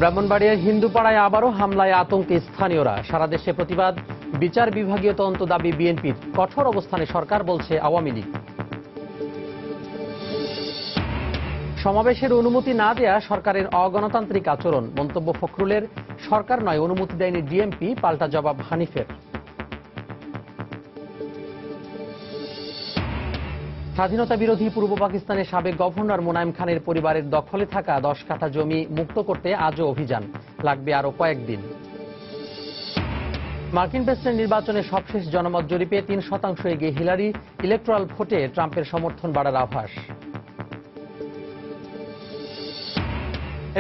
ব্রাহ্মণবাড়িয়ার হিন্দুপাড়ায় আবারও হামলায় আতঙ্কে স্থানীয়রা। সারা দেশে প্রতিবাদ, বিচার বিভাগীয় তদন্ত দাবি বিএনপির। কঠোর অবস্থানে সরকার, বলছে আওয়ামী লীগ। সমাবেশের অনুমতি না দেয়া সরকারের অগণতান্ত্রিক আচরণ, মন্তব্য ফখরুলের। সরকার নয়, অনুমতি দেয়নি ডিএমপি, পাল্টা জবাব হানিফের। স্বাধীনতা বিরোধী পূর্ব পাকিস্তানের সাবেক গভর্নর মোনায়েম খানের পরিবারের দখলে থাকা 10 কাঠা জমি মুক্ত করতে আজও অভিযান, লাগবে আরও কয়েকদিন। মার্কিন প্রেসিডেন্ট নির্বাচনে সবশেষ জনমত জরিপে 3% এগিয়ে হিলারি, ইলেকট্রাল ভোটে ট্রাম্পের সমর্থন বাড়ার আভাস।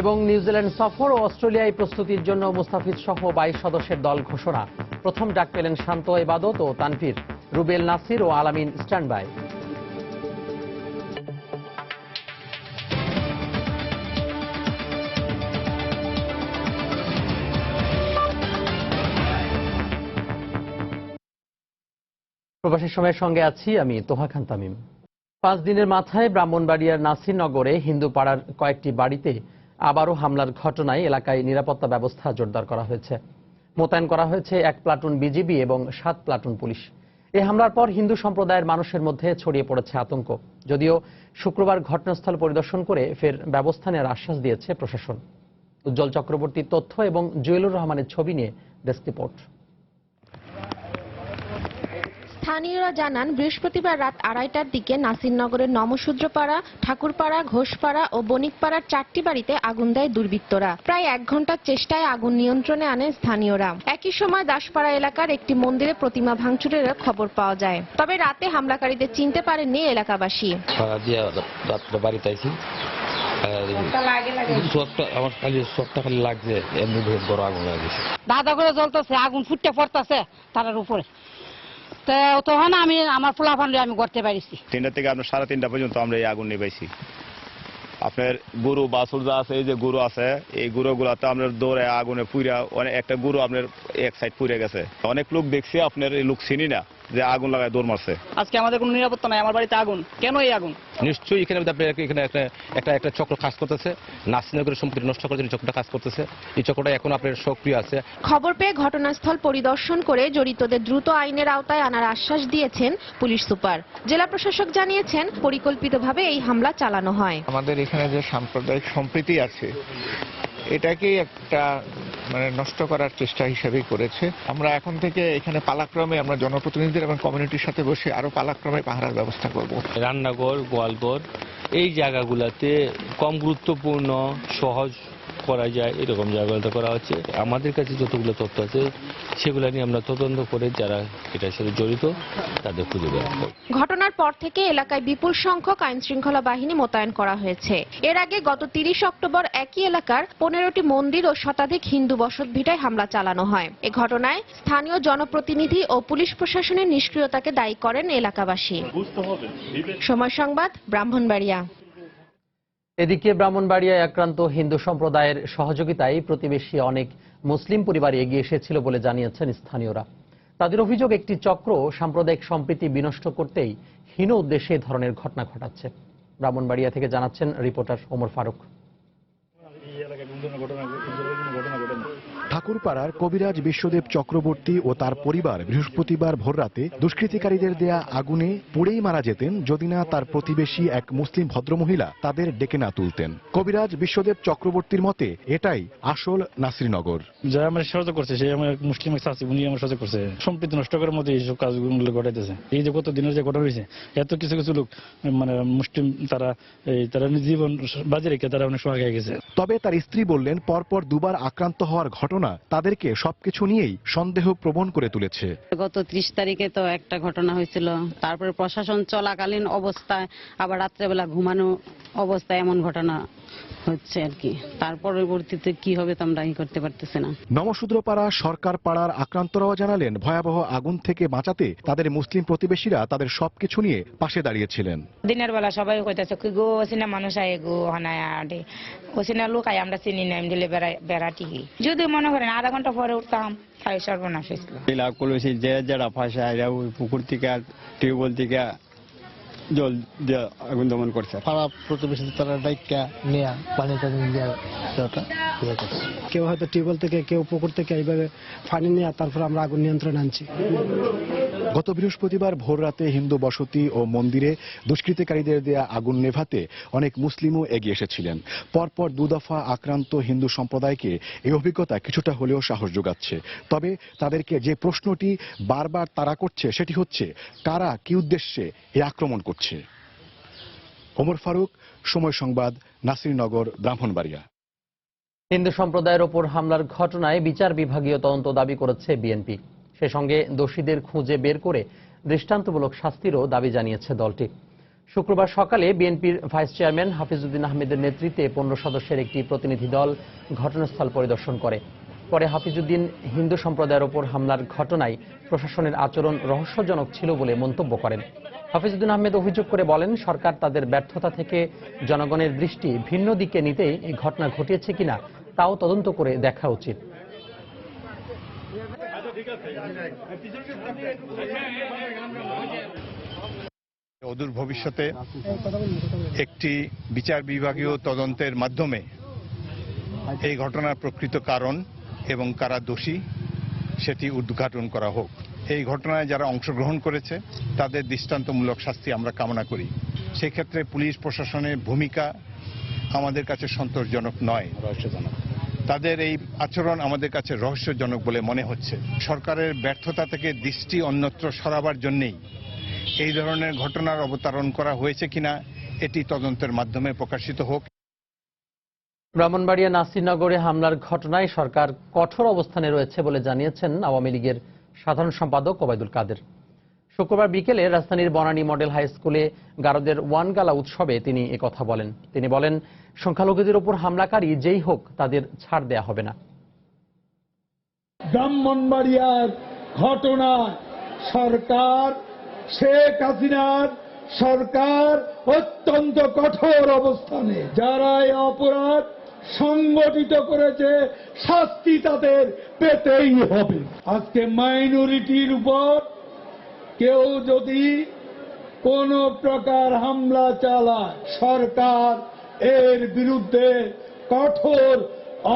এবং নিউজিল্যান্ড সফর ও অস্ট্রেলিয়ায় প্রস্তুতির জন্য মুস্তাফিজ সহ 22 সদস্যের দল ঘোষণা। প্রথম ডাক পেলেন শান্ত ইবাদত ও তানভীর, রুবেল নাসির ও আলামিন স্ট্যান্ড বাই। প্রবাসী সময়ের সঙ্গে আছি আমি তোহা খান তামিম। 5 দিনের মাথায় ব্রাহ্মণবাড়িয়ার নাসিরনগরে হিন্দুপাড়ার কয়েকটি বাড়িতে আবারও হামলার ঘটনায় এলাকায় নিরাপত্তা ব্যবস্থা জোরদার করা হয়েছে। মোতায়েন করা হয়েছে 1 প্লাটুন বিজিবি এবং 7 প্লাটুন পুলিশ। এই হামলার পর হিন্দু সম্প্রদায়ের মানুষের মধ্যে ছড়িয়ে পড়েছে আতঙ্ক। যদিও শুক্রবার ঘটনাস্থল পরিদর্শন করে ফের ব্যবস্থা নেওয়ার আশ্বাস দিয়েছে প্রশাসন। উজ্জ্বল চক্রবর্তীর তথ্য এবং জুয়েলুর রহমানের ছবি নিয়ে ডেস্ক রিপোর্ট। স্থানীয়রা জানান, বৃহস্পতিবার রাত 2:30টার দিকে নাসিরনগরের নমশূদ্রপাড়া, ঠাকুরপাড়া, ঘোষপাড়া ও বণিকপাড়ার 4টি বাড়িতে আগুন দেয় দুর্বৃত্তরা। প্রায় 1 ঘন্টার চেষ্টায় আগুন নিয়ন্ত্রণে আনে স্থানীয়রা। একই সময় দাসপাড়া এলাকার একটি মন্দিরে প্রতিমা ভাঙচুরের খবর পাওয়া যায়। তবে রাতে হামলাকারীদের চিনতে পারেননি এলাকাবাসী। দাদা করে জ্বলতেছে, আগুন ফুটতে পড়তেছে তার উপরে। তখন আমি আমার ফলাফল আমি করতে পারিছি। 3টা থেকে আপনার 3:30 পর্যন্ত আমরা এই আগুন নিবাইছি। আপনার গরু বাছুর যা আছে, এই যে গরু আছে, এই গরুগুলাতে আপনার দৌড়ে আগুনে পুইরা অনেক, একটা গরু আপনার এক সাইড পুড়ে গেছে। অনেক লোক দেখছি, আপনার এই লোক চিনি না যে আগুন লাগায় দৌড় মারছে। আজকে আমাদের কোনো নিরাপত্তা নাই, আমার বাড়িতে আগুন। কেন এই আগুন? নিশ্চয়ই এখানে একটা চক্র কাজ করতেছে, নাসিরনগরের সম্পত্তি নষ্ট করার জন্য চক্রটা কাজ করতেছে। এই চক্রটা এখন আপনার সক্রিয় আছে। খবর পেয়ে ঘটনাস্থল পরিদর্শন করে জড়িতদের দ্রুত আইনের আওতায় আনার আশ্বাস দিয়েছেন পুলিশ সুপার। জেলা প্রশাসক জানিয়েছেন, পরিকল্পিতভাবে এই হামলা চালানো হয়। আমাদের এখানে যে সাম্প্রদায়িক সম্প্রীতি আছে, এটাকেই একটা নষ্ট করার চেষ্টা হিসেবেই করেছে। আমরা এখন থেকে এখানে পালাক্রমে আমরা জনপ্রতিনিধিদের এবং কমিউনিটির সাথে বসে আরো পালাক্রমে পাহারার ব্যবস্থা করব। রান্নাঘর, গোয়ালঘর এই জায়গাগুলোতে কম গুরুত্বপূর্ণ, সহজ করা যায় এরকম জায়গাগুলোতে করা হচ্ছে। আমাদের কাছে যতগুলো তথ্য আছে সেগুলো নিয়ে আমরা তদন্ত করে যারা এটার সাথে জড়িত তাদের খুঁজে বের করব। ঘটনার পর থেকে এলাকায় বিপুল সংখ্যক আইন শৃঙ্খলা বাহিনী মোতায়েন করা হয়েছে। এর আগে গত 30 অক্টোবর একই এলাকার 15টি মন্দির ও শতাধিক হিন্দু বসতভিটায় হামলা চালানো হয়। এ ঘটনায় স্থানীয় জনপ্রতিনিধি ও পুলিশ প্রশাসনের নিষ্ক্রিয়তাকে দায়ী করেন এলাকাবাসী। সময় সংবাদ, ব্রাহ্মণবাড়িয়া। এদিকে ব্রাহ্মণবাড়িয়ায় আক্রান্ত হিন্দু সম্প্রদায়ের সহযোগিতায় প্রতিবেশী অনেক মুসলিম পরিবার এগিয়ে এসেছিল বলে জানিয়েছেন স্থানীয়রা। তাদের অভিযোগ, একটি চক্র সাম্প্রদায়িক সম্প্রীতি বিনষ্ট করতেই হীন উদ্দেশ্যে এ ধরনের ঘটনা ঘটাচ্ছে। ব্রাহ্মণবাড়িয়া থেকে জানাচ্ছেন রিপোর্টার ওমর ফারুক। ঠাকুরপাড়ার কবিরাজ বিশ্বদেব চক্রবর্তী ও তার পরিবার বৃহস্পতিবার ভোররাতে দুষ্কৃতিকারীদের দেয়া আগুনে পুড়েই মারা যেতেন যদি না তার প্রতিবেশী এক মুসলিম ভদ্রমহিলা তাদের ডেকে না তুলতেন। কবিরাজ বিশ্বদেব চক্রবর্তীর মতে এটাই আসল নাসিরনগর। যারা আমার সহযোগ করছে, সে আমার মুসলিম উনি আমার সহযোগ করছে, সম্প্রীতি নষ্ট করার মধ্যে এইসব কাজগুলো ঘটাইতেছে। এই যে কত দিনের যে ঘটনা হয়েছে, এত কিছু কিছু লোক মুসলিম তারা জীবন বাজে রেখে তারা অনেক সময় আগে গেছে। তবে তার স্ত্রী বললেন, পরপর দুবার আক্রান্ত হওয়ার ঘটনা তাদেরকে সবকিছু নিয়েই সন্দেহ প্রবণ করে তুলেছে। গত 30 তারিখে তো একটা ঘটনা হয়েছিল, তারপরে প্রশাসন চলাকালীন অবস্থায় আবার রাত্রেবেলা ঘুমানো অবস্থায় এমন ঘটনা হচ্ছে আর কি। তার পরবর্তীতে কি হবে তা আমরা করতে পারতেছি না। নমশূদ্রপাড়া সরকার পাড়ার আক্রান্তরাও জানালেন, ভয়াবহ আগুন থেকে বাঁচাতে তাদের মুসলিম প্রতিবেশীরা তাদের সবকিছু নিয়ে পাশে দাঁড়িয়েছিলেন। দিনের বেলা সবাই কইতাছে কি গো ওসিনা মানুষ আয় গো হানায় আডে ওসিনা লোক আয়, আমরা চিনি না, দিলে বেড়াটি যদি মনে করেন আধা ঘন্টা পরে উঠতাম তাই সর্বনাশ হয়েছিল। যে যারা ফাঁসে ওই পুকুর থেকে টিউবওয়েল থেকে জল দিয়ে আগুন দমন করছে। পাড়া প্রতিবেশী তারা ডাইকা নেয়া পানি টানি দেওয়া কেউ হয়তো টিউবওয়েল থেকে কেউ পুকুর থেকে এইভাবে পানি নেওয়া তারপর আমরা আগুন নিয়ন্ত্রণ আনছি। গত বৃহস্পতিবার ভোররাতে হিন্দু বসতি ও মন্দিরে দুষ্কৃতিকারীদের দেয়া আগুন নেভাতে অনেক মুসলিমও এগিয়ে এসেছিলেন। পরপর দুদফা আক্রান্ত হিন্দু সম্প্রদায়কে এই অভিজ্ঞতা কিছুটা হলেও সাহস যোগাচ্ছে। তবে তাদেরকে যে প্রশ্নটি বারবার তাড়া করছে সেটি হচ্ছে, কারা কি উদ্দেশ্যে এই আক্রমণ করছে। ওমর ফারুক, সময় সংবাদ, নাসিরনগর, ব্রাহ্মণবাড়িয়া। হিন্দু সম্প্রদায়ের ওপর হামলার ঘটনায় বিচার বিভাগীয় তদন্ত দাবি করেছে বিএনপি। সে সঙ্গে দোষীদের খুঁজে বের করে দৃষ্টান্তমূলক শাস্তিরও দাবি জানিয়েছে দলটি। শুক্রবার সকালে বিএনপির ভাইস চেয়ারম্যান হাফিজউদ্দিন আহমেদের নেতৃত্বে 15 সদস্যের একটি প্রতিনিধি দল ঘটনাস্থল পরিদর্শন করে। পরে হাফিজউদ্দিন হিন্দু সম্প্রদায়ের ওপর হামলার ঘটনায় প্রশাসনের আচরণ রহস্যজনক ছিল বলে মন্তব্য করেন। হাফিজউদ্দিন আহমেদ অভিযোগ করে বলেন, সরকার তাদের ব্যর্থতা থেকে জনগণের দৃষ্টি ভিন্ন দিকে নিতেই এই ঘটনা ঘটিয়েছে কিনা তাও তদন্ত করে দেখা উচিত। অদূর ভবিষ্যতে একটি বিচার বিভাগীয় তদন্তের মাধ্যমে এই ঘটনার প্রকৃত কারণ এবং কারা দোষী সেটি উদ্ঘাটন করা হোক। এই ঘটনায় যারা অংশগ্রহণ করেছে তাদের দৃষ্টান্তমূলক শাস্তি আমরা কামনা করি। সেক্ষেত্রে পুলিশ প্রশাসনের ভূমিকা আমাদের কাছে সন্তোষজনক নয়, রহস্যজনক। তাদের এই আচরণ আমাদের কাছে রহস্যজনক বলে মনে হচ্ছে। সরকারের ব্যর্থতা থেকে দৃষ্টি অন্যত্র সরাবার জন্যেই এই ধরনের ঘটনার অবতারণ করা হয়েছে কিনা এটি তদন্তের মাধ্যমে প্রকাশিত হোক। ব্রাহ্মণবাড়িয়া নাসিরনগরে হামলার ঘটনায় সরকার কঠোর অবস্থানে রয়েছে বলে জানিয়েছেন আওয়ামী লীগের সাধারণ সম্পাদক ওবায়দুল কাদের। শুক্রবার বিকেলে রাজধানীর বনানী মডেল হাই স্কুলে গারদের ওয়ান গালা উৎসবে তিনি একথা বলেন। তিনি বলেন, সংখ্যালঘুদের উপর হামলাকারী যেই হোক তাদের ছাড় দেয়া হবে না। ব্রাহ্মণবাড়িয়ার ঘটনা সরকার, শেখ হাসিনার সরকার অত্যন্ত কঠোর অবস্থানে। যারা এই অপরাধ সংগঠিত করেছে শাস্তি তাদের পেতেই হবে। আজকে মাইনরিটির উপর কেউ যদি কোন প্রকার হামলা চালায়, সরকার এর বিরুদ্ধে কঠোর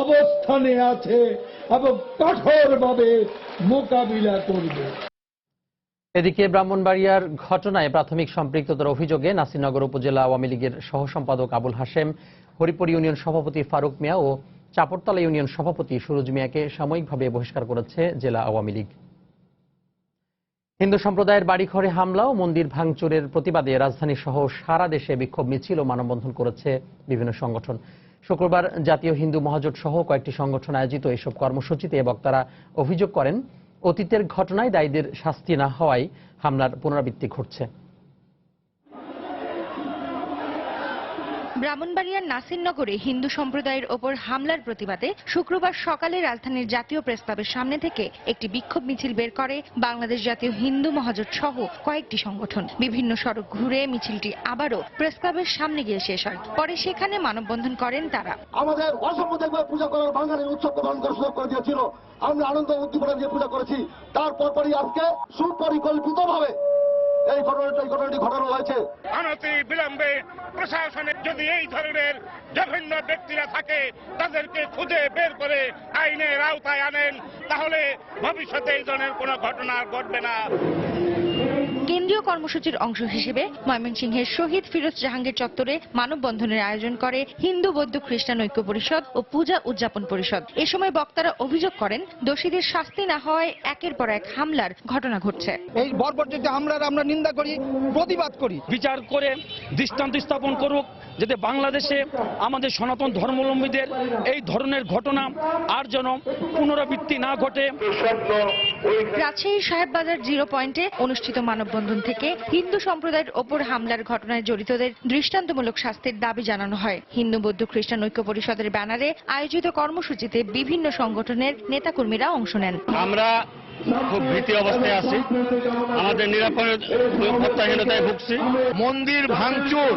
অবস্থানে আছে এবং কঠোরভাবে মোকাবিলা করবে। এদিকে ব্রাহ্মণবাড়িয়ার ঘটনায় প্রাথমিক সম্পৃক্ততার অভিযোগে নাসিরনগর উপজেলা আওয়ামী লীগের সহ সম্পাদক আবুল হাশেম, হরিপুর ইউনিয়ন সভাপতি ফারুক মিয়া ও চাপড়তলা ইউনিয়ন সভাপতি সুরজ মিয়াকে সাময়িকভাবে বহিষ্কার করেছে জেলা আওয়ামী লীগ। হিন্দু সম্প্রদায়ের বাড়িঘরে হামলা ও মন্দির ভাঙচুরের প্রতিবাদে রাজধানী সহ সারা দেশে বিক্ষোভ মিছিল ও মানববন্ধন করেছে বিভিন্ন সংগঠন। শুক্রবার জাতীয় হিন্দু মহাজোট সহ কয়েকটি সংগঠন আয়োজিত এসব কর্মসূচিতে বক্তারা অভিযোগ করেন, অতীতের ঘটনায় দায়ীদের শাস্তি না হওয়ায় হামলার পুনরাবৃত্তি ঘটছে। ব্রাহ্মণবাড়িয়ার নাসিরনগরে হিন্দু সম্প্রদায়ের ওপর হামলার প্রতিবাদে শুক্রবার সকালে রাজধানীর জাতীয় প্রেস ক্লাবের সামনে থেকে একটি বিক্ষোভ মিছিল বের করে বাংলাদেশ জাতীয় হিন্দু মহাজোট সহ কয়েকটি সংগঠন। বিভিন্ন সড়ক ঘুরে মিছিলটি আবারও প্রেস ক্লাবের সামনে গিয়ে শেষ হয়। পরে সেখানে মানববন্ধন করেন তারা। আমাদের অসম্পূর্ণ পূজা করার বাঙালির উৎসব পালন করার সুযোগ করে দিয়েছিল। আমরা আনন্দ উদ্দীপনা দিয়ে পূজা করেছি। তারপরই আজকে সুপরিকল্পিতভাবে এই ঘটনাটি ঘটানো হয়েছে। অনতি বিলম্বে প্রশাসনের যদি এই ধরনের জঘন্য ব্যক্তিরা থাকে তাদেরকে খুঁজে বের করে আইনের আওতায় আনেন, তাহলে ভবিষ্যতে এই ধরনের কোনো ঘটনা ঘটবে না। কেন্দ্রীয় কর্মসূচির অংশ হিসেবে ময়মনসিংহের শহীদ ফিরোজ জাহাঙ্গীর চত্বরে মানববন্ধনের আয়োজন করে হিন্দু বৌদ্ধ খ্রিস্টান ঐক্য পরিষদ ও পূজা উদযাপন পরিষদ। এ সময় বক্তারা অভিযোগ করেন, দোষীদের শাস্তি না হওয়ায় একের পর এক হামলার ঘটনা ঘটছে। এই বর্বরচিত হামলার আমরা নিন্দা করি, প্রতিবাদ করি। বিচার করে দৃষ্টান্ত স্থাপন করুক, যাতে বাংলাদেশে আমাদের সনাতন ধর্মাবলম্বীদের এই ধরনের ঘটনা আর যেন পুনরাবৃত্তি না ঘটে। রাজশাহীর সাহেববাজার জিরো পয়েন্টে অনুষ্ঠিত মানববন্ধন থেকে হিন্দু সম্প্রদায়ের ওপর হামলার ঘটনায় জড়িতদের দৃষ্টান্তমূলক শাস্তির দাবি জানানো হয়। হিন্দু বৌদ্ধ খ্রিস্টান ঐক্য পরিষদের ব্যানারে আয়োজিত কর্মসূচিতে বিভিন্ন সংগঠনের নেতাকর্মীরা অংশ নেন। আমরা খুব ভীতি অবস্থায় আছি, আমাদের নিরাপত্তাহীনতায় ভুগছি। মন্দির ভাঙচুর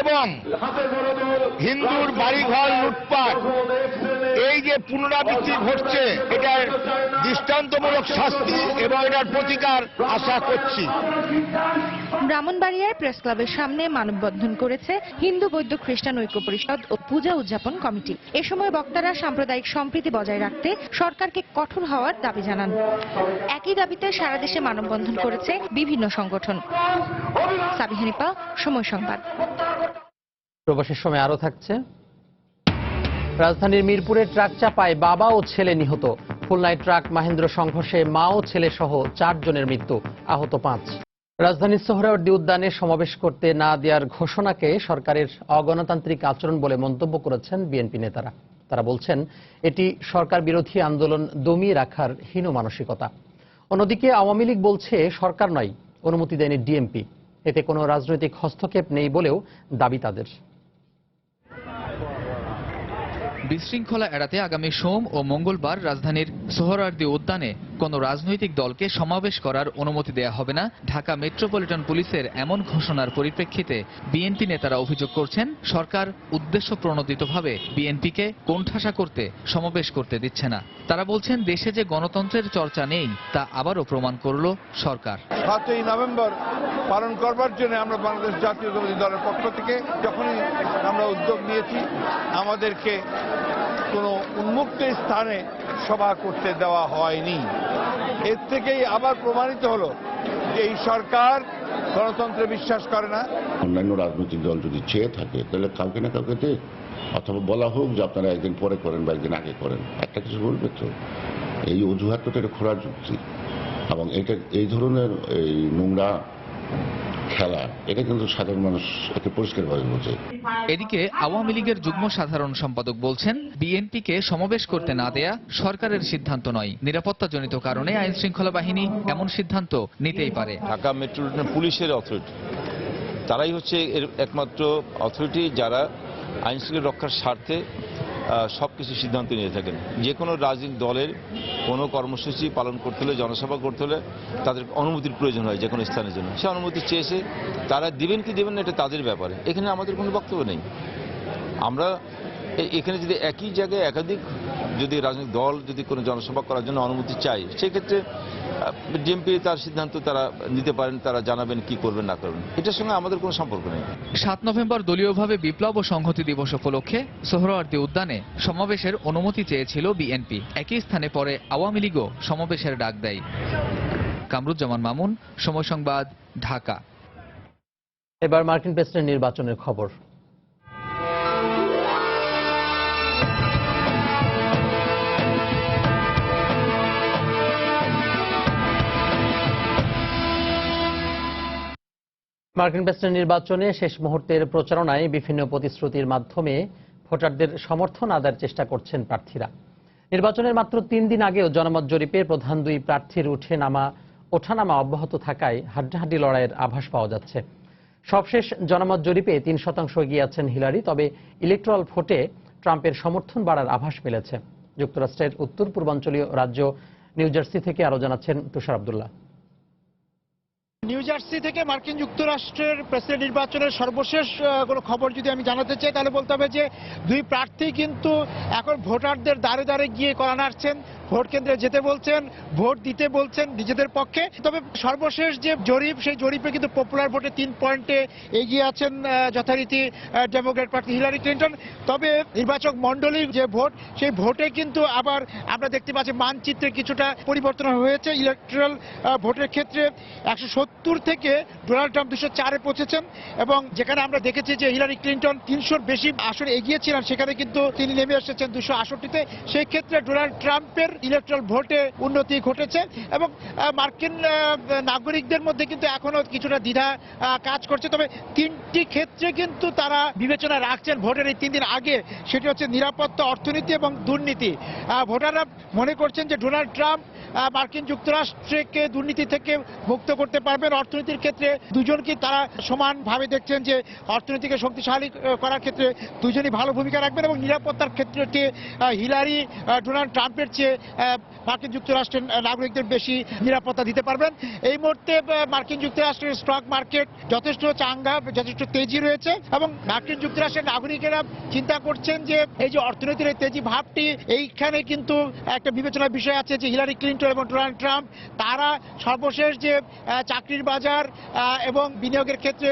এবং হিন্দুর বাড়িঘর লুটপাট, এই যে পুনরাবৃত্তি ঘটছে, এটার দৃষ্টান্তমূলক শাস্তি এবং এটার প্রতিকার আশা করছি। ব্রাহ্মণবাড়িয়ার প্রেস ক্লাবের সামনে মানববন্ধন করেছে হিন্দু বৌদ্ধ খ্রিস্টান ঐক্য পরিষদ ও পূজা উদযাপন কমিটি। এ সময় বক্তারা সাম্প্রদায়িক সম্প্রীতি বজায় রাখতে সরকারকে কঠোর হওয়ার দাবি জানান। একই দাবিতে সারা দেশে মানববন্ধন করেছে বিভিন্ন সংগঠন। সাবিহানিপা, সময় সংবাদ। প্রবাসের সময় আরো থাকছে। রাজধানীর মিরপুরে ট্রাক চাপায় বাবা ও ছেলে নিহত। খুলনায় ট্রাক মাহেন্দ্র সংঘর্ষে মা ও ছেলে সহ 4 জনের মৃত্যু, আহত 5। রাজধানীর সোহরাওয়ার্দী উদ্যানে সমাবেশ করতে না দেওয়ার ঘোষণাকে সরকারের অগণতান্ত্রিক আচরণ বলে মন্তব্য করেছেন বিএনপি নেতারা। তারা বলছেন এটি সরকার বিরোধী আন্দোলন দমিয়ে রাখার হীন মানসিকতা। অন্যদিকে আওয়ামী লীগ বলছে সরকার নয়, অনুমতি দেয়নি ডিএমপি। এতে কোনো রাজনৈতিক হস্তক্ষেপ নেই বলেও দাবি তাদের। বিশৃঙ্খলা এড়াতে আগামী সোম ও মঙ্গলবার রাজধানীর সোহরাওয়ার্দী উদ্যানে কোনো রাজনৈতিক দলকে সমাবেশ করার অনুমতি দেয়া হবে না। ঢাকা মেট্রোপলিটন পুলিশের এমন ঘোষণার পরিপ্রেক্ষিতে বিএনপি নেতারা অভিযোগ করছেন সরকার উদ্দেশ্য প্রণোদিতভাবে বিএনপিকে কোণঠাসা করতে সমাবেশ করতে দিচ্ছে না। তারা বলছেন দেশে যে গণতন্ত্রের চর্চা নেই তা আবারও প্রমাণ করল সরকার। 7ই নভেম্বর পালন করবার জন্য আমরা বাংলাদেশ জাতীয়তাবাদী দলের পক্ষ থেকে যখনই আমরা উদ্যোগ নিয়েছি, আমাদেরকে কোনো উন্মুক্ত স্থানে সভা করতে দেওয়া হয়নি। এর থেকেই আবার প্রমাণিত হলো যে এই সরকার গণতন্ত্রে বিশ্বাস করে না। অন্যান্য রাজনৈতিক দল যদি চেয়ে থাকে তাহলে কাউকে না কাউকে দেখ, অথবা বলা হোক যে আপনারা একদিন পরে করেন বা একদিন আগে করেন, একটা কিছু বলবে তো। এই অজুহাত তো এটা খোলা যুক্তি, এবং এটা এই ধরনের এই নোংরা খেলা, এটা কিন্তু সাধারণ মানুষ একে পরিষ্কারভাবে বোঝে। এদিকে আওয়ামী লীগের যুগ্ম সাধারণ সম্পাদক বলছেন বিএনপিকে সমাবেশ করতে না দেয়া সরকারের সিদ্ধান্ত নয়, নিরাপত্তাজনিত কারণে আইন শৃঙ্খলা বাহিনী এমন সিদ্ধান্ত নিতেই পারে। ঢাকা মেট্রোপলিটন পুলিশের অথরিটি, তারাই হচ্ছে এর একমাত্র অথরিটি যারা আইন শৃঙ্খলা রক্ষার স্বার্থে সবকিছু সিদ্ধান্ত নিয়ে থাকেন। যে কোনো রাজনৈতিক দলের কোনো কর্মসূচি পালন করতে হলে, জনসভা করতে হলে তাদের অনুমতির প্রয়োজন হয় যে কোনো স্থানের জন্য। সে অনুমতি চেয়েছে, তারা দিবেন কি দেবেন না এটা তাদের ব্যাপারে, এখানে আমাদের কোনো বক্তব্য নেই। আমরা এখানে যদি একই জায়গায় একাধিক যদি রাজনৈতিক দল যদি কোনো জনসভা করার জন্য অনুমতি চাই, সেক্ষেত্রে ডিএমপি তার সিদ্ধান্ত তারা নিতে পারেন, তারা জানাবেন কি করবেন না করবেন, এটার সঙ্গে আমাদের কোনো সম্পর্ক নেই। 7 নভেম্বর দলীয়ভাবে বিপ্লব ও সংহতি দিবস উপলক্ষে সোহরাওয়ার্দী উদ্যানে সমাবেশের অনুমতি চেয়েছিল বিএনপি। একই স্থানে পরে আওয়ামী লীগও সমাবেশের ডাক দেয়। কামরুজ্জামান মামুন, সময় সংবাদ, ঢাকা। এবার মার্কিন প্রেসিডেন্ট নির্বাচনের খবর। মার্কিন প্রেসিডেন্ট নির্বাচনে শেষ মুহূর্তের প্রচারণায় বিভিন্ন প্রতিশ্রুতির মাধ্যমে ভোটারদের সমর্থন আদায়ের চেষ্টা করছেন প্রার্থীরা। নির্বাচনের মাত্র 3 দিন আগেও জনমত জরিপে প্রধান 2 প্রার্থীর ওঠানামা অব্যাহত থাকায় হাড্ডাহাড্ডি লড়াইয়ের আভাস পাওয়া যাচ্ছে। সবশেষ জনমত জরিপে 3% এগিয়ে আছেন হিলারি, তবে ইলেকট্রাল ভোটে ট্রাম্পের সমর্থন বাড়ার আভাস মিলেছে। যুক্তরাষ্ট্রের উত্তর পূর্বাঞ্চলীয় রাজ্য নিউ জার্সি থেকে আরো জানাচ্ছেন তুষার আব্দুল্লাহ। নিউ জার্সি থেকে মার্কিন যুক্তরাষ্ট্রের প্রেসিডেন্ট নির্বাচনের সর্বশেষ কোনো খবর যদি আমি জানাতে চাই, তাহলে বলতে হবে যে 2 প্রার্থী কিন্তু এখন ভোটারদের দ্বারে দ্বারে গিয়ে করা নাড়ছেন, ভোট কেন্দ্রে যেতে বলছেন, ভোট দিতে বলছেন নিজেদের পক্ষে। তবে সর্বশেষ যে জরিপ, সেই জরিপে কিন্তু পপুলার ভোটে 3 পয়েন্টে এগিয়ে আছেন যথারীতি ডেমোক্র্যাট প্রার্থী হিলারি ক্লিন্টন। তবে নির্বাচক মণ্ডলীর যে ভোট, সেই ভোটে কিন্তু আবার আমরা দেখতে পাচ্ছি মানচিত্রে কিছুটা পরিবর্তন হয়েছে। ইলেকট্রাল ভোটের ক্ষেত্রে 170 থেকে ডোনাল্ড ট্রাম্প 204-এ পৌঁছেছেন, এবং যেখানে আমরা দেখেছি যে হিলারি ক্লিন্টন 300-র বেশি আসনে এগিয়েছিলেন, সেখানে কিন্তু তিনি নেমে এসেছেন 268-তে। সেই ক্ষেত্রে ডোনাল্ড ট্রাম্পের ইলেকট্রাল ভোটে উন্নতি ঘটেছে, এবং মার্কিন নাগরিকদের মধ্যে কিন্তু এখনো কিছুটা দ্বিধা কাজ করছে। তবে 3টি ক্ষেত্রে কিন্তু তারা বিবেচনা রাখছেন ভোটের এই 3 দিন আগে, সেটি হচ্ছে নিরাপত্তা, অর্থনীতি এবং দুর্নীতি। ভোটাররা মনে করছেন যে ডোনাল্ড ট্রাম্প মার্কিন যুক্তরাষ্ট্রকে দুর্নীতি থেকে মুক্ত করতে পারবেন। অর্থনীতির ক্ষেত্রে দুজনকে তারা সমানভাবে দেখছেন যে অর্থনীতিকে শক্তিশালী করার ক্ষেত্রে দুজনই ভালো ভূমিকা রাখবেন, এবং নিরাপত্তার ক্ষেত্রে হিলারি ডোনাল্ড ট্রাম্পের চেয়ে মার্কিন যুক্তরাষ্ট্রের নাগরিকদের বেশি নিরাপত্তা দিতে পারবেন। এই মুহূর্তে মার্কিন যুক্তরাষ্ট্রের স্টক মার্কেট যথেষ্ট চাঙ্গা, যথেষ্ট তেজি রয়েছে, এবং মার্কিন যুক্তরাষ্ট্রের নাগরিকেরা চিন্তা করছেন যে এই যে অর্থনীতির এই তেজি ভাবটি, এইখানে কিন্তু একটা বিবেচনার বিষয় আছে যে হিলারি ক্লিন্টন ক্লিন্টন এবং ডোনাল্ড ট্রাম্প তারা সর্বশেষ যে চাকরির বাজার এবং বিনিয়োগের ক্ষেত্রে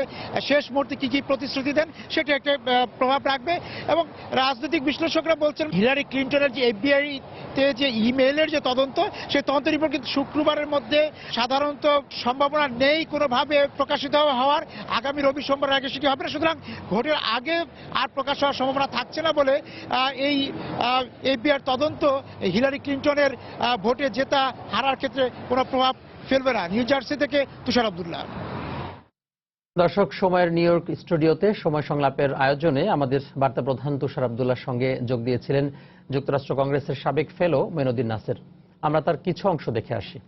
শেষ মুহূর্তে কি কি প্রতিশ্রুতি দেন সেটা একটা প্রভাব রাখবে। এবং রাজনৈতিক বিশ্লেষকরা বলছেন হিলারি ক্লিন্টনের যে FBI তে যে ইমেইলের যে তদন্ত, সেই তদন্তের রিপোর্ট কিন্তু শুক্রবারের মধ্যে সাধারণত সম্ভাবনা নেই কোনোভাবে প্রকাশিত হওয়ার। আগামী রবি সোমবার আগে সেটি হবে না, সুতরাং ভোটের আগে আর প্রকাশ হওয়ার সম্ভাবনা থাকছে না বলে এই FBI তদন্ত হিলারি ক্লিন্টনের ভোটে জেতা হারার ক্ষেত্রে কোনো প্রভাব ফেলবে না। নিউ জার্সি থেকে তুষার আব্দুল্লাহ। দর্শক, সময়ের নিউ ইয়র্ক স্টুডিওতে সময় সংলাপের আয়োজনে আমাদের বার্তা প্রধান তুষার আব্দুল্লাহর সঙ্গে যোগ দিয়েছিলেন যুক্তরাষ্ট্র কংগ্রেসের সাবেক ফেলো মঈনুদ্দিন নাসের। আমরা তার কিছু অংশ দেখে আসি।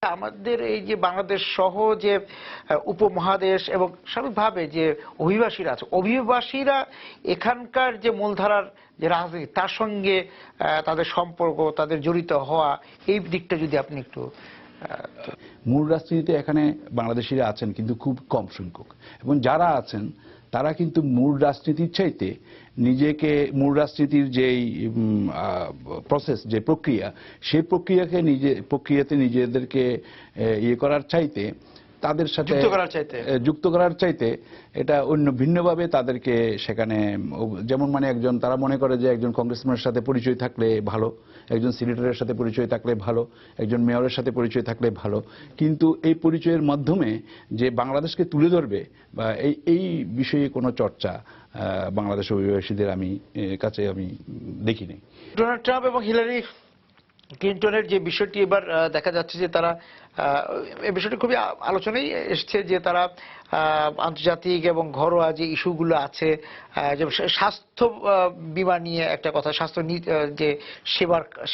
আমাদের এই যে বাংলাদেশ সহ যে উপমহাদেশ এবং স্বাভাবিকভাবে যে অভিবাসীরা আছে, অভিবাসীরা এখানকার যে মূলধারার যে রাজনীতি তার সঙ্গে তাদের সম্পর্ক, তাদের জড়িত হওয়া, এই দিকটা যদি আপনি একটু। মূল রাজনীতিতে এখানে বাংলাদেশিরা আছেন কিন্তু খুব কম সংখ্যক, এবং যারা আছেন তারা কিন্তু মূল রাজনীতির চাইতে নিজেকে, মূল রাজনীতির যেই প্রসেস, যে প্রক্রিয়া, সেই প্রক্রিয়াতে নিজেদেরকে ইয়ে করার চাইতে, তাদের সাথে যুক্ত করার চাইতে এটা অন্য ভিন্নভাবে তাদেরকে সেখানে, যেমন মানে একজন, তারা মনে করে যে একজন কংগ্রেসম্যানের সাথে পরিচয় থাকলে ভালো, একজন সিনেটরের সাথে পরিচয় থাকলে ভালো, একজন মেয়রের সাথে পরিচয় থাকলে ভালো, কিন্তু এই পরিচয়ের মাধ্যমে যে বাংলাদেশকে তুলে ধরবে বা এই বিষয়ে কোনো চর্চা বাংলাদেশের অভিবাসীদের কাছে আমি দেখিনি। ডোনাল্ড ট্রাম্প এবং হিলারি ক্লিন্টনের যে বিষয়টি এবার দেখা যাচ্ছে যে তারা এই বিষয়টি খুবই আলোচনায় এসছে, যে তারা আন্তর্জাতিক এবং ঘরোয়া যে ইস্যুগুলো আছে, যেমন স্বাস্থ্য বীমা নিয়ে একটা কথা, স্বাস্থ্য যে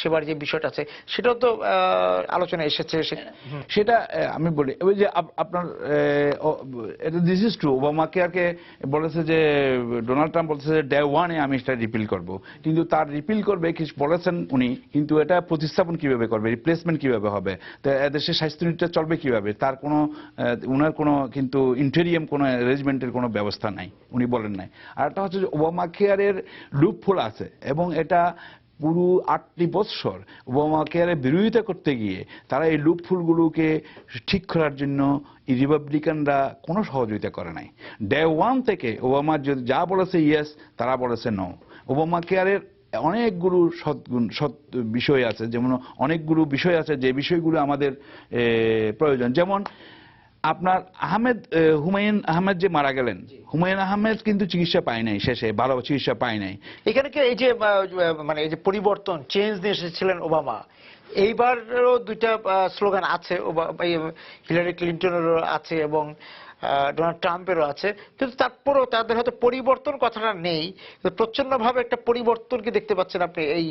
সেবার যে বিষয়টা আছে সেটাও তো আলোচনায় এসেছে। সেটা আমি বলি, ওই যে আপনার দিস ইজ ট্রু, ওবামা কেয়ারকে বলেছে যে ডোনাল্ড ট্রাম্প বলেছে যে ডে ওয়ানে আমি সেটা রিপিল করব, কিন্তু তার রিপিল করবে কিছু বলেছেন উনি, কিন্তু এটা প্রতিস্থাপন কিভাবে করবে, রিপ্লেসমেন্ট কিভাবে হবে, দেশের স্বাস্থ্যনীতিটা চলবে কিভাবে, তার কোনো, উনার কোনো কিন্তু ইন্টেরিয়াম কোনো অ্যারেঞ্জমেন্টের কোনো ব্যবস্থা নাই, উনি বলেন নাই। আর একটা হচ্ছে যে ওবামা কেয়ারের লুপহোল আছে, এবং এটা পুরো 8টি বৎসর ওবামা কেয়ারের বিরোধিতা করতে গিয়ে তারা এই লুপহোলগুলোকে ঠিক করার জন্য রিপাবলিকানরা কোনো সহযোগিতা করে নাই। ডে ওয়ান থেকে ওবামা যা বলেছে ইয়েস, তারা বলেছে নো। ওবামা কেয়ারের অনেকগুলো সৎ বিষয় আছে, যেমন অনেকগুলো বিষয় আছে যে বিষয়গুলো আমাদের প্রয়োজন। যেমন আপনার হুমায়ুন আহমেদ যে মারা গেলেন, হুমায়ুন আহমেদ কিন্তু চিকিৎসা পায় নাই, শেষে ভালো চিকিৎসা পায় নাই। এখানে কি এই যে মানে এই যে পরিবর্তন, চেঞ্জ নিয়ে এসেছিলেন ওবামা, এইবারও দুইটা স্লোগান আছে, হিলারি ক্লিন্টনেরও আছে এবং ডোনাল্ড ট্রাম্পেরও আছে, কিন্তু তারপরও তাদের হয়তো পরিবর্তন কথাটা নেই। প্রচ্ছন্নভাবে একটা পরিবর্তন কি দেখতে পাচ্ছেন আপনি এই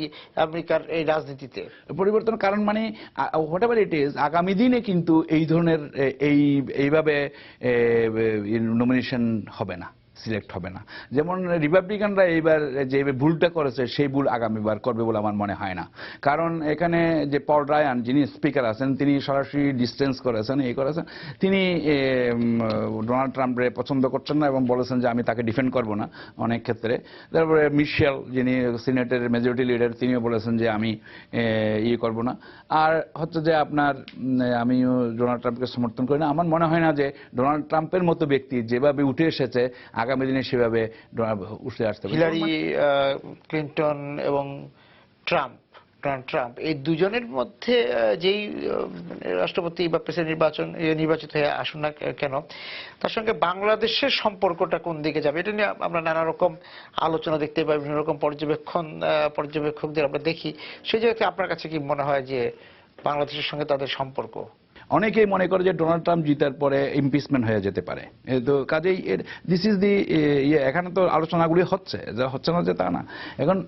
আমেরিকার এই রাজনীতিতে? পরিবর্তন কারণ মানে হোয়াট এভার ইট ইজ, আগামী দিনে কিন্তু এই ধরনের এইভাবে নমিনেশন হবে না, সিলেক্ট হবে না। যেমন রিপাবলিকানরা এইবার যে ভুলটা করেছে সেই ভুল আগামীবার করবে বলে আমার মনে হয় না, কারণ এখানে যে পল রায়ান যিনি স্পিকার আছেন তিনি সরাসরি ডিস্টেন্স করেছেন, করেছেন, তিনি ডোনাল্ড ট্রাম্পকে পছন্দ করছেন না এবং বলেছেন যে আমি তাকে ডিফেন্ড করব না অনেক ক্ষেত্রে। তারপরে মিশেল যিনি সিনেটের মেজরিটি লিডার, তিনিও বলেছেন যে আমি করব না। আর হচ্ছে যে আপনার আমিও ডোনাল্ড ট্রাম্পকে সমর্থন করি না। আমার মনে হয় না যে ডোনাল্ড ট্রাম্পের মতো ব্যক্তি যেভাবে উঠে এসেছে আগামী দিনে সেভাবে উঠে আসতে পারে। হিলারি ক্লিন্টন এবং ডোনাল্ড ট্রাম্প এই দুজনের মধ্যে যেই রাষ্ট্রপতি বা প্রেসিডেন্ট নির্বাচিত হয়ে আসুন না কেন, তার সঙ্গে বাংলাদেশের সম্পর্কটা কোন দিকে যাবে, এটা নিয়ে আমরা নানা রকম আলোচনা দেখতে পাই, বিভিন্ন রকম পর্যবেক্ষকদের আমরা দেখি। সেই জায়গাতে আপনার কাছে কি মনে হয় যে বাংলাদেশের সঙ্গে তাদের সম্পর্ক? অনেকেই মনে করে যে ডোনাল্ড ট্রাম্প জিতার পরে ইমপিচমেন্ট হয়ে যেতে পারে, তো কাজেই দিস ইজ দি এখানে তো আলোচনাগুলি হচ্ছে, যা হচ্ছে না যে তা না। এখন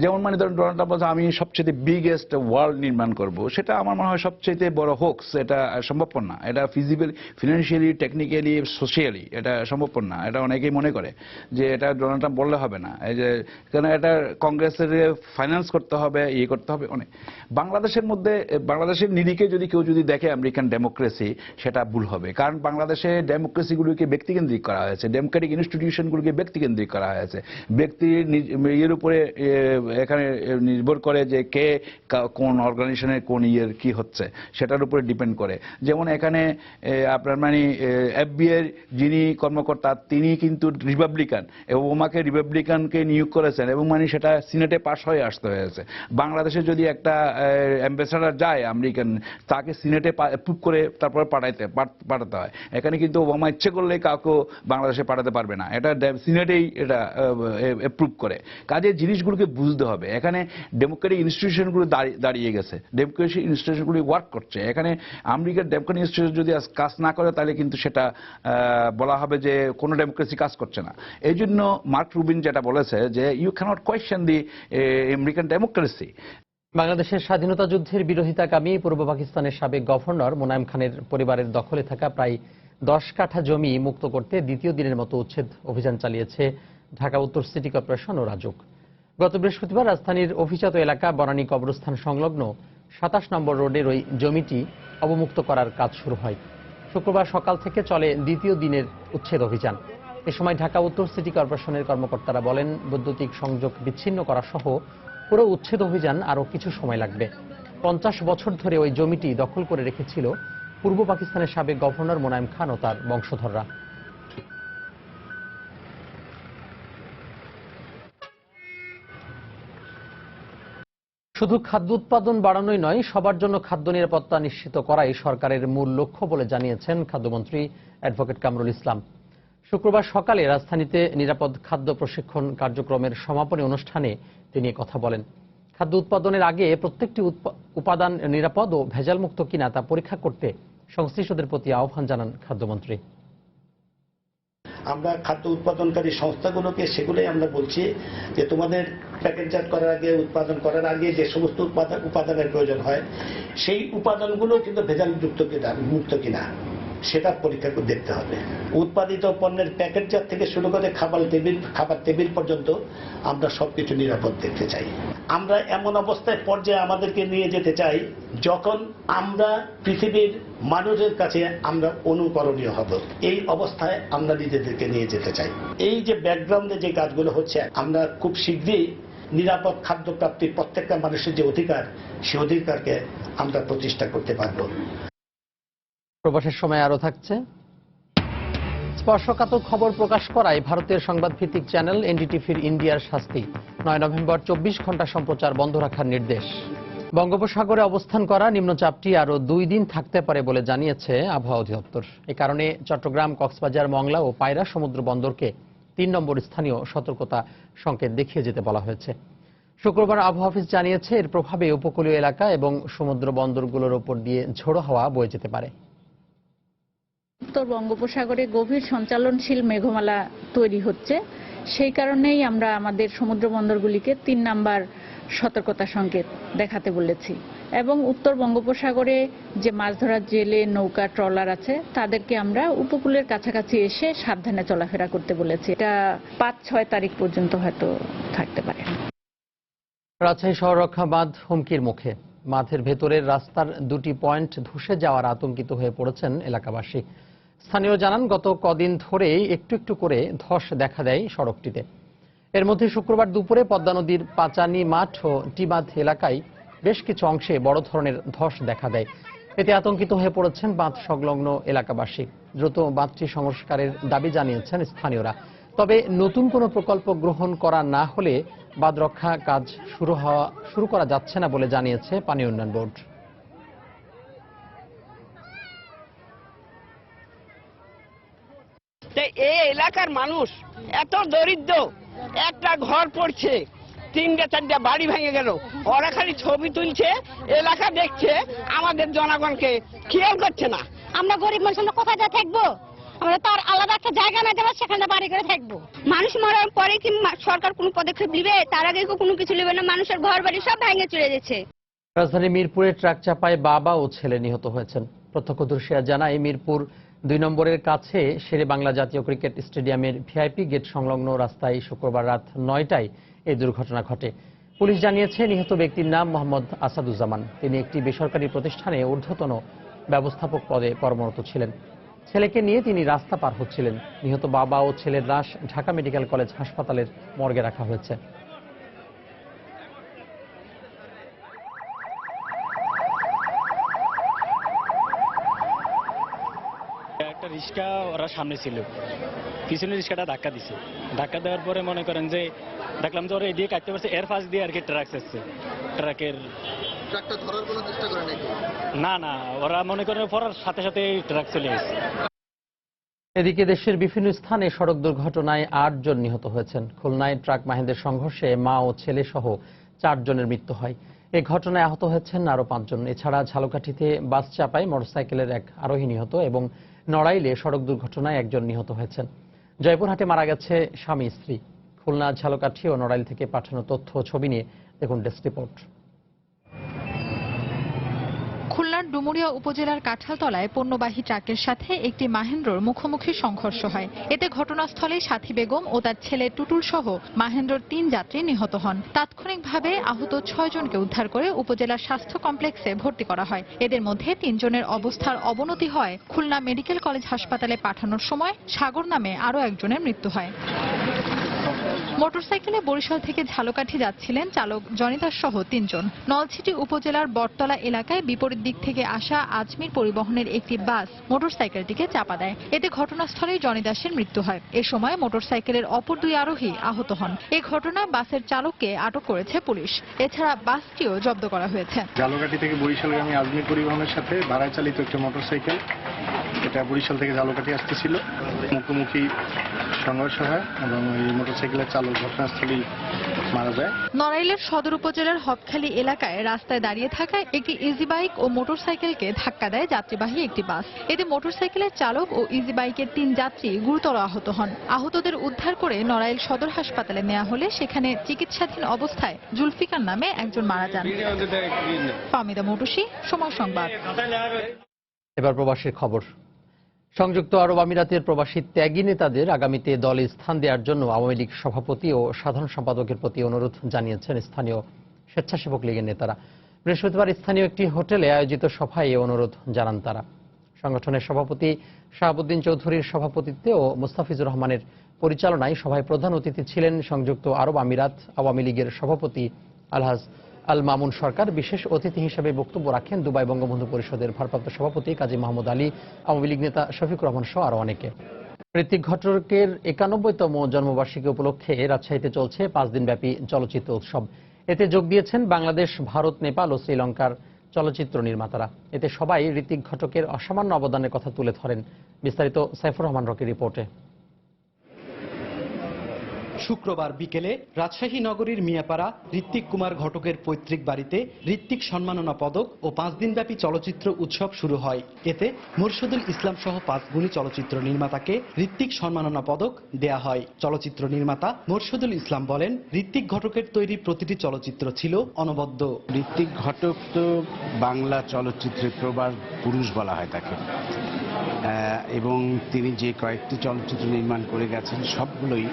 যেমন মানে ধরেন ডোনাল্ড ট্রাম্প বলছে আমি সবচেয়ে বিগেস্ট ওয়ার্ল্ড নির্মাণ করব, সেটা আমার মনে হয় সবচেয়ে বড় হোক্স, এটা সম্ভবপর না, এটা ফিজিবল, ফিনান্সিয়ালি, টেকনিক্যালি, সোশিয়ালি এটা সম্ভবপর না। এটা অনেকেই মনে করে যে এটা ডোনাল্ড ট্রাম্প বললে হবে না, এই যে কেন এটা কংগ্রেসের ফাইন্যান্স করতে হবে, করতে হবে। অনেক বাংলাদেশের মধ্যে, বাংলাদেশের নিরিখে যদি কেউ যদি দেখে আমেরিকা আমেরিকান ডেমোক্রেসি, সেটা ভুল হবে। কারণ বাংলাদেশে ডেমোক্রেসিগুলোকে ব্যক্তিকেন্দ্রিক করা হয়েছে, ডেমোক্রেটিক ইনস্টিটিউশনগুলোকে ব্যক্তিকেন্দ্রিক করা হয়েছে। ব্যক্তির এর উপরে এখানে নির্ভর করে যে কে কোন অর্গানাইজেশনের কোন ইয়ের কি হচ্ছে সেটার উপরে ডিপেন্ড করে। যেমন এখানে আপনার মানে FBI যিনি কর্মকর্তা তিনি কিন্তু রিপাবলিকান এবং ওমাকে রিপাবলিকানকে নিয়োগ করেছেন এবং মানে সেটা সিনেটে পাশ হয়ে আসতে হয়েছে। বাংলাদেশে যদি একটা অ্যাম্বাসেডর যায় আমেরিকান, তাকে সিনেটে অ্যাপ্রুভ করে তারপরে পাঠাতে হয়। এখানে কিন্তু ওবামা ইচ্ছে করলে কাউকে বাংলাদেশে পাঠাতে পারবে না, এটা সিনেটেই এটা অ্যাপ্রুভ করে। কাজে জিনিসগুলোকে বুঝতে হবে। এখানে ডেমোক্রেটিক ইনস্টিটিউশনগুলো দাঁড়িয়ে গেছে, ডেমোক্রেটিক ইনস্টিটিউশনগুলি ওয়ার্ক করছে। এখানে আমেরিকার ডেমোক্রেটিক ইনস্টিটিউশন যদি কাজ না করে তাহলে কিন্তু সেটা বলা হবে যে কোনো ডেমোক্রেসি কাজ করছে না। এই জন্য মার্ক রুবিন যেটা বলেছে যে you can't question the American democracy. বাংলাদেশের স্বাধীনতা যুদ্ধের বিরোধিতাকামী পূর্ব পাকিস্তানের সাবেক গভর্নর মোনায়েম খানের পরিবারের দখলে থাকা প্রায় 10 কাঠা জমি মুক্ত করতে দ্বিতীয় দিনের মতো উচ্ছেদ অভিযান চালিয়েছে ঢাকা উত্তর সিটি কর্পোরেশন ও রাজউক। গত বৃহস্পতিবার রাজধানীর অভিজাত এলাকা বনানী কবরস্থান সংলগ্ন 27 নম্বর রোডের ওই জমিটি অবমুক্ত করার কাজ শুরু হয়। শুক্রবার সকাল থেকে চলে দ্বিতীয় দিনের উচ্ছেদ অভিযান। এ সময় ঢাকা উত্তর সিটি কর্পোরেশনের কর্মকর্তারা বলেন, বৈদ্যুতিক সংযোগ বিচ্ছিন্ন করা সহ পুরো উচ্ছেদ অভিযান আরও কিছু সময় লাগবে। 50 বছর ধরে ওই জমিটি দখল করে রেখেছিল পূর্ব পাকিস্তানের সাবেক গভর্নর মোনায়েম খান ও তার বংশধররা। শুধু খাদ্য উৎপাদন বাড়ানোই নয়, সবার জন্য খাদ্য নিরাপত্তা নিশ্চিত করাই সরকারের মূল লক্ষ্য বলে জানিয়েছেন খাদ্যমন্ত্রী অ্যাডভোকেট কামরুল ইসলাম। শুক্রবার সকালে রাজধানীতে নিরাপদ খাদ্য প্রশিক্ষণ কার্যক্রমের সমাপনী অনুষ্ঠানে তিনি কথা বলেন। খাদ্য উৎপাদনের আগে প্রত্যেকটি উপাদান নিরাপদ ও ভেজালমুক্ত কিনা তা পরীক্ষা করতে সংশ্লিষ্টদের প্রতি আহ্বান জানান খাদ্যমন্ত্রী। আমরা খাদ্য উৎপাদনকারী সংস্থাগুলোকে সেগুলোই আমরা বলছি যে তোমাদের প্যাকেটজাত করার আগে, উৎপাদন করার আগে যে সমস্ত উপাদানের প্রয়োজন হয় সেই উপাদানগুলো কিন্তু ভেজালযুক্ত কিনা, মুক্ত কিনা সেটা পরীক্ষা করে দেখতে হবে। উৎপাদিত পণ্যের প্যাকেটজাত থেকে শুরু করে খাবার টেবিল পর্যন্ত আমরা সবকিছু নিরাপদ দেখতে চাই। আমরা এমন অবস্থায় পর্যায়ে আমাদেরকে নিয়ে যেতে চাই যখন আমরা পৃথিবীর মানুষের কাছে আমরা অনুকরণীয় হব। এই অবস্থায় আমরা নিজেদেরকে নিয়ে যেতে চাই। এই যে ব্যাকগ্রাউন্ডে যে কাজগুলো হচ্ছে, আমরা খুব শীঘ্রই নিরাপদ খাদ্য প্রাপ্তির প্রত্যেকটা মানুষের যে অধিকার, সেই অধিকারকে আমরা প্রতিষ্ঠা করতে পারব। প্রবাসের সময় আরো থাকছে। স্পর্শকাতর খবর প্রকাশ করায় ভারতের সংবাদভিত্তিক চ্যানেল এনডিটিভির ইন্ডিয়ার শাস্তি। 9 নভেম্বর 24 ঘন্টা সম্প্রচার বন্ধ রাখার নির্দেশ। বঙ্গোপসাগরে অবস্থান করা নিম্নচাপটি আরো 2 দিন থাকতে পারে বলে জানিয়েছে আবহাওয়া অধিদপ্তর। এ কারণে চট্টগ্রাম, কক্সবাজার, মংলা ও পায়রা সমুদ্র বন্দরকে 3 নম্বর স্থানীয় সতর্কতা সংকেত দেখিয়ে যেতে বলা হয়েছে। শুক্রবার আবহাওয়া অফিস জানিয়েছে, এর প্রভাবে উপকূলীয় এলাকা এবং সমুদ্র বন্দরগুলোর উপর দিয়ে ঝোড়ো হাওয়া বয়ে যেতে পারে। উত্তর বঙ্গোপসাগরে গভীর সঞ্চালনশীল মেঘমালা তৈরি হচ্ছে, সেই কারণেই আমরা আমাদের সমুদ্র বন্দরগুলিকে 3 নাম্বার সতর্কতা সংকেত দেখাতে বলেছি এবং উত্তর বঙ্গোপসাগরে যে মাছ ধরার জেলে, নৌকা, ট্রলার আছে তাদেরকে আমরা উপকূলের কাছাকাছি এসে সাবধানে চলাফেরা করতে বলেছি। এটা 5-6 তারিখ পর্যন্ত হয়তো থাকতে পারে। রাজশাহী শহররক্ষা বাঁধ হুমকির মুখে। বাঁধের ভেতরের রাস্তার 2টি পয়েন্ট ধসে যাওয়ার আতঙ্কিত হয়ে পড়েছেন এলাকাবাসী। স্থানীয় জানান, গত কদিন ধরেই একটু একটু করে ধস দেখা দেয় সড়কটিতে। এর মধ্যে শুক্রবার দুপুরে পদ্মা নদীর পাচানি মাঠ ও টিবাঁধ এলাকায় বেশ কিছু অংশে বড় ধরনের ধস দেখা দেয়। এতে আতঙ্কিত হয়ে পড়েছেন বাঁধ সংলগ্ন এলাকাবাসী। দ্রুত বাঁধটি সংস্কারের দাবি জানিয়েছেন স্থানীয়রা। তবে নতুন কোনো প্রকল্প গ্রহণ করা না হলে বাঁধ রক্ষা কাজ শুরু করা যাচ্ছে না বলে জানিয়েছে পানি উন্নয়ন বোর্ড। এই এলাকার মানুষ এত দরিদ্র, একটা ঘর পড়ছে, 3-4 বাড়ি ভেঙে গেল, ওরা খালি ছবি তুলছে, এলাকা দেখছে, আমাদের জনগণকে খেয়াল করছে না। আমরা গরিব মানুষ, আমরা কোথায় যা থাকবো? আমরা তার আলাদা একটা জায়গা না দেবো, সেখানে বাড়ি করে থাকবো। মানুষ মরার পরে কি সরকার কোনো পদক্ষেপ নেবে? তার আগে কোনো কিছু নেবে না। মানুষের ঘর বাড়ি সব ভেঙে চলে যাচ্ছে। রাজধানী মিরপুরে ট্রাক চাপায় বাবা ও ছেলে নিহত হয়েছেন। প্রত্যক্ষদর্শীরা জানায়, মিরপুর 2 নম্বরের কাছে শেরে বাংলা জাতীয় ক্রিকেট স্টেডিয়ামের ভিআইপি গেট সংলগ্ন রাস্তায় শুক্রবার রাত 9টায় এই দুর্ঘটনা ঘটে। পুলিশ জানিয়েছে, নিহত ব্যক্তির নাম মোহাম্মদ আসাদুজ্জামান। তিনি একটি বেসরকারি প্রতিষ্ঠানে ঊর্ধ্বতন ব্যবস্থাপক পদে কর্মরত ছিলেন। ছেলেকে নিয়ে তিনি রাস্তা পার হচ্ছিলেন। নিহত বাবা ও ছেলের লাশ ঢাকা মেডিকেল কলেজ হাসপাতালের মর্গে রাখা হয়েছে। একটা রিক্সা ওরা সামনে ছিল, পিছনে রিক্সাটা ধাক্কা দিছে। ধাক্কা দেওয়ার পরে মনে করেন যে দেখলাম যে ওরা এদিকে কাটতে পারছে, এর পাশ দিয়ে আর কি ট্রাক আসছে। ট্রাকের না না, ওরা মনে করেন পড়ার সাথে সাথে ট্রাক চলে গেছে। এদিকে দেশের বিভিন্ন স্থানে সড়ক দুর্ঘটনায় 8 জন নিহত হয়েছেন। খুলনায় ট্রাক মাহিন্দ্রের সংঘর্ষে মা ও ছেলে সহ 4 জনের মৃত্যু হয়। এই ঘটনায় আহত হয়েছেন আরও 5 জন। এছাড়া ঝালকাঠিতে বাস চাপায় মোটরসাইকেলের এক আরোহী নিহত এবং নড়াইলে সড়ক দুর্ঘটনায় 1 জন নিহত হয়েছেন। জয়পুরহাটে মারা গেছে স্বামী স্ত্রী। খুলনা, ঝালকাঠি ও নড়াইল থেকে পাঠানো তথ্য ও ছবি নিয়ে দেখুন ডেস্ক রিপোর্ট। খুলনার ডুমুরিয়া উপজেলার কাঁঠালতলায় পণ্যবাহী ট্রাকের সাথে একটি মাহেন্দ্রর মুখোমুখি সংঘর্ষ হয়। এতে ঘটনাস্থলে সাথী বেগম ও তার ছেলে টুটুল সহ মাহেন্দ্রর 3 যাত্রী নিহত হন। তাৎক্ষণিকভাবে আহত 6 জনকে উদ্ধার করে উপজেলা স্বাস্থ্য কমপ্লেক্সে ভর্তি করা হয়। এদের মধ্যে 3 জনের অবস্থার অবনতি হয়। খুলনা মেডিকেল কলেজ হাসপাতালে পাঠানোর সময় সাগর নামে আরও 1 জনের মৃত্যু হয়। মোটরসাইকেলে বরিশাল থেকে ঝালকাঠি যাচ্ছিলেন চালক জনি দাস সহ 3 জন। নলছিটি উপজেলার বটতলা এলাকায় বিপরীত দিক থেকে আসা আজমির পরিবহনের একটি বাস মোটরসাইকেলটিকে চাপা দেয়। এতে ঘটনাস্থলেই জনি দাসের মৃত্যু হয়। এ সময় মোটরসাইকেলের অপর 2 আরোহী আহত হন। এই ঘটনায় বাসের চালককে আটক করেছে পুলিশ। এছাড়া বাসটিও জব্দ করা হয়েছে। ঝালকাঠি থেকে বরিশালগামী আজমির পরিবহনের সাথে ভাড়ায় চালিত একটি মোটরসাইকেল, এটা বরিশাল থেকে ঝালকাঠি আসতেছিল, মুখোমুখি সংঘর্ষ হয় এবং এই মোটরসাইকেলের চালক ঘটনাস্থলেই মারা যায়। নড়াইলের সদর উপজেলার হপখালী এলাকায় রাস্তায় দাঁড়িয়ে থাকা একটি ইজি বাইক ও মোটরসাইকেলকে ধাক্কা দেয় যাত্রীবাহী একটি বাস। এতে মোটরসাইকেলের চালক ও ইজি বাইকের 3 যাত্রী গুরুতর আহত হন। আহতদের উদ্ধার করে নড়াইল সদর হাসপাতালে নেওয়া হলে সেখানে চিকিৎসাধীন অবস্থায় জুলফিকার নামে একজন মারা যান। ফাহমিদা মৌটুসী, সময় সংবাদ। এবার প্রবাসীর খবর। সংযুক্ত আরব আমিরাতের প্রবাসী ত্যাগী নেতাদের আগামীতে দলে স্থান দেওয়ার জন্য আওয়ামী লীগ সভাপতি ও সাধারণ সম্পাদকের প্রতি অনুরোধ জানিয়েছেন স্থানীয় স্বেচ্ছাসেবক লীগের নেতারা। বৃহস্পতিবার স্থানীয় একটি হোটেলে আয়োজিত সভায় এই অনুরোধ জানান তারা। সংগঠনের সভাপতি শাহাবুদ্দিন চৌধুরীর সভাপতিত্বে ও মুস্তাফিজুর রহমানের পরিচালনায় সভায় প্রধান অতিথি ছিলেন সংযুক্ত আরব আমিরাত আওয়ামী লীগের সভাপতি আলহাজ আল মামুন সরকার। বিশেষ অতিথি হিসেবে বক্তব্য রাখেন দুবাই বঙ্গবন্ধু পরিষদের ভারপ্রাপ্ত সভাপতি কাজী মাহমুদ আলী, আওয়ামী লীগ নেতা শফিকুর রহমান সহ আরও অনেকে। ঋত্বিক ঘটকের 91তম জন্মবার্ষিকী উপলক্ষে রাজশাহীতে চলছে 5 দিনব্যাপী চলচ্চিত্র উৎসব। এতে যোগ দিয়েছেন বাংলাদেশ, ভারত, নেপাল ও শ্রীলঙ্কার চলচ্চিত্র নির্মাতারা। এতে সবাই ঋত্বিক ঘটকের অসামান্য অবদানের কথা তুলে ধরেন। বিস্তারিত সাইফুর রহমান রকির রিপোর্টে। শুক্রবার বিকেলে রাজশাহী নগরীর মিয়াপাড়া ঋত্বিক কুমার ঘটকের পৈতৃক বাড়িতে ঋত্বিক সম্মাননা পদক ও 5 দিনব্যাপী চলচ্চিত্র উৎসব শুরু হয়। এতে মুরশিদুল ইসলাম সহ 5 গুণী চলচ্চিত্র নির্মাতাকে ঋত্বিক সম্মাননা পদক দেয়া হয়। চলচ্চিত্র নির্মাতা মুরশিদুল ইসলাম বলেন, ঋত্বিক ঘটকের তৈরি প্রতিটি চলচ্চিত্র ছিল অনবদ্য। ঋত্বিক ঘটক তো বাংলা চলচ্চিত্রের প্রবাদ পুরুষ বলা হয় তাকে, এবং তিনি যে কয়েকটি চলচ্চিত্র নির্মাণ করে গেছেন সবগুলোই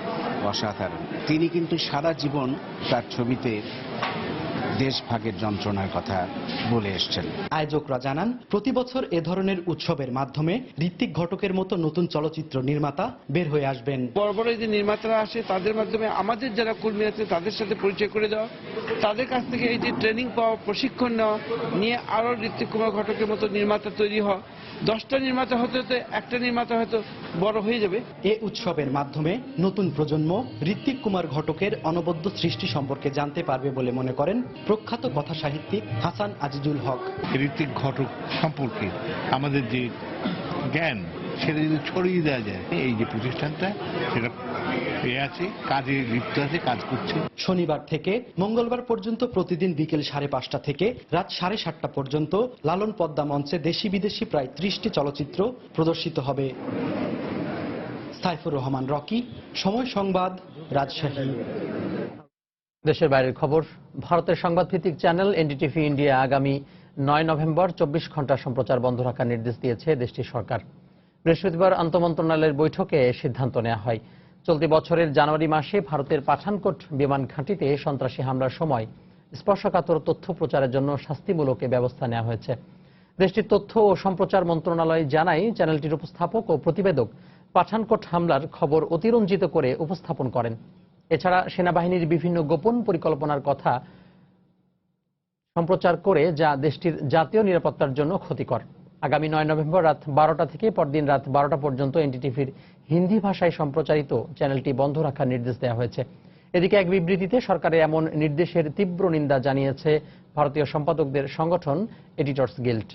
অসাধারণ। তিনি কিন্তু সারা জীবন তার ছবিতে দেশভাগের যন্ত্রণার কথা বলে এসছেন। আয়োজকরা জানান, প্রতি বছর এ ধরনের উৎসবের মাধ্যমে ঋত্বিক ঘটকের মতো নতুন চলচ্চিত্র নির্মাতা বের হয়ে আসবেন। বড় বড় যে নির্মাতারা আসে তাদের মাধ্যমে আমাদের যারা কর্মী আছে তাদের সাথে পরিচয় করে দেওয়া, তাদের কাছ থেকে এই যে ট্রেনিং পাওয়া, প্রশিক্ষণ নেওয়া নিয়ে আরো ঋত্বিক কুমার ঘটকের মতো নির্মাতা তৈরি হওয়া। 10টা নির্মাতা হতে হতে একটা নির্মাতা হয়তো বড় হয়ে যাবে। এ উৎসবের মাধ্যমে নতুন প্রজন্ম ঋত্বিক কুমার ঘটকের অনবদ্য সৃষ্টি সম্পর্কে জানতে পারবে বলে মনে করেন প্রখ্যাত কথা সাহিত্যিক হাসান আজিজুল হক। ঋত্বিক ঘটক সম্পর্কে আমাদের যে জ্ঞান সেটা যদি ছড়িয়ে দেওয়া যায়, এই যে প্রতিষ্ঠানটা সেটা আছে, কাজে লিপ্ত আছে, কাজ করছে। শনিবার থেকে মঙ্গলবার পর্যন্ত প্রতিদিন বিকেল 5:30 থেকে রাত 7:30 পর্যন্ত লালন পদ্মা মঞ্চে দেশি বিদেশি প্রায় 30টি চলচ্চিত্র প্রদর্শিত হবে। সাইফুর রহমান রকি, সময় সংবাদ, রাজশাহী। দেশের বাইরের খবর। ভারতের সংবাদভিত্তিক চ্যানেল এনডিটিভি ইন্ডিয়া আগামী 9 নভেম্বর 24 ঘন্টা সম্প্রচার বন্ধ রাখার নির্দেশ দিয়েছে দেশটির সরকার। বৃহস্পতিবার আন্তঃমন্ত্রণালয়ের বৈঠকে সিদ্ধান্ত নেওয়া হয়। চলতি বছরের জানুয়ারি মাসে ভারতের পাঠানকোট বিমান ঘাঁটিতে সন্ত্রাসী হামলার সময় স্পর্শকাতর তথ্য প্রচারের জন্য শাস্তিমূলক ব্যবস্থা নেওয়া হয়েছে। দেশটির তথ্য ও সম্প্রচার মন্ত্রণালয় জানায়, চ্যানেলটির উপস্থাপক ও প্রতিবেদক পাঠানকোট হামলার খবর অতিরঞ্জিত করে উপস্থাপন করেন। এছাড়া সেনাবাহিনীর বিভিন্ন গোপন পরিকল্পনার কথা সম্প্রচার করে, যা দেশটির জাতীয় নিরাপত্তার জন্য ক্ষতিকর। আগামী 9 নভেম্বর রাত 12টা থেকে পরদিন রাত 12টা পর্যন্ত এনডিটিভির হিন্দি ভাষায় সম্প্রচারিত চ্যানেলটি বন্ধ রাখার নির্দেশ দেওয়া হয়েছে। এদিকে এক বিবৃতিতে সরকারের এমন নির্দেশের তীব্র নিন্দা জানিয়েছে ভারতীয় সম্পাদকদের সংগঠন এডিটর্স গিল্ড।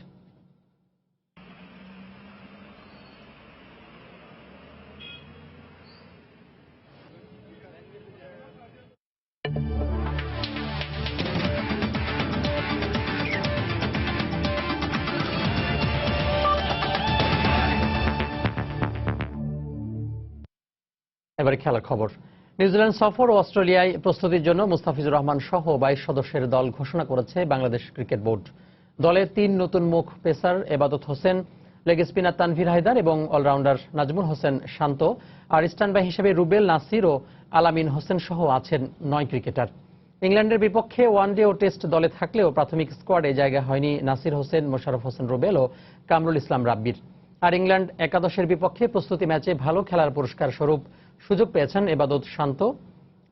এবারে খেলার খবর। নিউজিল্যান্ড সফর ও অস্ট্রেলিয়ায় প্রস্তুতির জন্য মুস্তাফিজুর রহমান সহ 22 সদস্যের দল ঘোষণা করেছে বাংলাদেশ ক্রিকেট বোর্ড। দলে 3 নতুন মুখ পেসার এবাদত হোসেন, লেগ স্পিনার তানভীর হায়দার এবং অলরাউন্ডার নাজমুল হোসেন শান্ত, আর স্ট্যান্ডবাই হিসেবে রুবেল নাসির ও আলামিন হোসেন সহ আছেন 9 ক্রিকেটার। ইংল্যান্ডের বিপক্ষে ওয়ানডে ও টেস্ট দলে থাকলেও প্রাথমিক স্কোয়াডে জায়গা হয়নি নাসির হোসেন, মোশাররফ হোসেন রুবেল ও কামরুল ইসলাম রাব্বির। আর ইংল্যান্ড একাদশের বিপক্ষে প্রস্তুতি ম্যাচে ভালো খেলার পুরস্কার স্বরূপ সুযোগ পেয়েছেন এবাদত, শান্ত,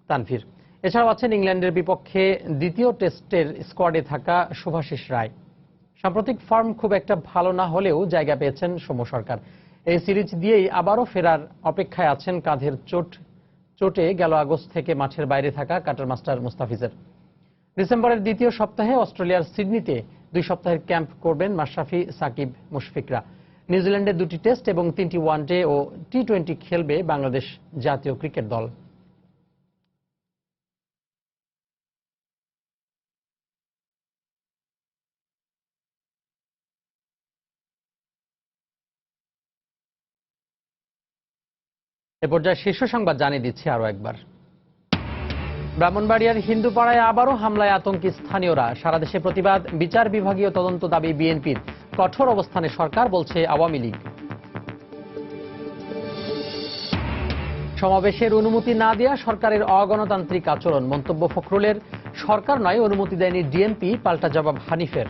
তানভীর। এছাড়াও আছেন ইংল্যান্ডের বিপক্ষে দ্বিতীয় টেস্টের স্কোয়াডে থাকা শুভাশিস রায়। সাম্প্রতিক ফর্ম খুব একটা ভালো না হলেও জায়গা পেয়েছেন সৌম্য সরকার। এই সিরিজ দিয়েই আবারও ফেরার অপেক্ষায় আছেন কাঁধের চোটে গেল আগস্ট থেকে মাঠের বাইরে থাকা কাটার মাস্টার মুস্তাফিজের। ডিসেম্বরের দ্বিতীয় সপ্তাহে অস্ট্রেলিয়ার সিডনিতে 2 সপ্তাহের ক্যাম্প করবেন মাশরাফি, সাকিব, মুশফিকরা। নিউজিল্যান্ডে 2টি টেস্ট এবং 3টি ওয়ানডে ও টি-20 খেলবে বাংলাদেশ জাতীয় ক্রিকেট দল। এ পর্যায়ে শীর্ষ সংবাদ জানিয়ে দিচ্ছি আরো একবার। ব্রাহ্মণবাড়িয়ার হিন্দুপাড়ায় আবারও হামলায় আতঙ্কি স্থানীয়রা। সারা দেশে প্রতিবাদ, বিচার বিভাগীয় তদন্ত দাবি বিএনপির। কঠোর অবস্থানে সরকার, বলছে আওয়ামী লীগ। সমাবেশের অনুমতি না দেয়া সরকারের অগণতান্ত্রিক আচরণ, মন্তব্য ফখরুলের। সরকার নয়, অনুমতি দেয়নি ডিএমপি, পাল্টা জবাব হানিফের।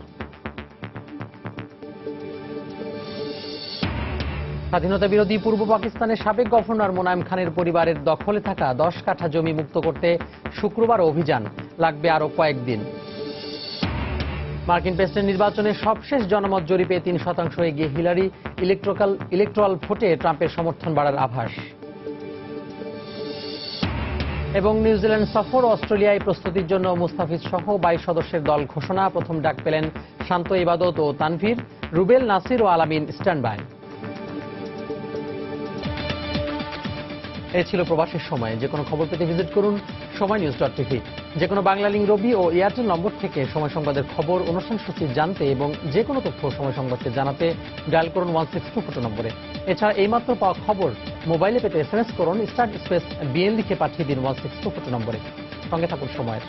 স্বাধীনতা বিরোধী পূর্ব পাকিস্তানের সাবেক গভর্নর মোনায়েম খানের পরিবারের দখলে থাকা 10 কাঠা জমি মুক্ত করতে শুক্রবার অভিযান, লাগবে আরো কয়েকদিন। মার্কিন প্রেসিডেন্ট নির্বাচনে সবশেষ জনমত জরিপে 3% এগিয়ে হিলারি। ইলেকট্রাল ভোটে ট্রাম্পের সমর্থন বাড়ার আভাস। এবং নিউজিল্যান্ড সফর ও অস্ট্রেলিয়ায় প্রস্তুতির জন্য মুস্তাফিজ সহ 22 সদস্যের দল ঘোষণা। প্রথম ডাক পেলেন শান্ত, ইবাদত ও তানভীর, রুবেল, নাসির ও আলামিন স্ট্যান্ডবাই। এ ছিল প্রবাসের সময়। যে কোনো খবর পেতে ভিজিট করুন সময়নিউজ.tv। যে কোনো বাংলা লিঙ্ক, রবি ও এয়ারটেল নম্বর থেকে সময় সংবাদের খবর, অনুষ্ঠান সূচি জানতে এবং যে কোনো তথ্য সময় সংবাদকে জানাতে ডায়াল করুন 162 নম্বরে। এছাড়া এইমাত্র পাওয়া খবর মোবাইলে পেতে SMS করুন *BN লিখে পাঠিয়ে দিন 162 নম্বরে। সঙ্গে থাকুন সময়ের।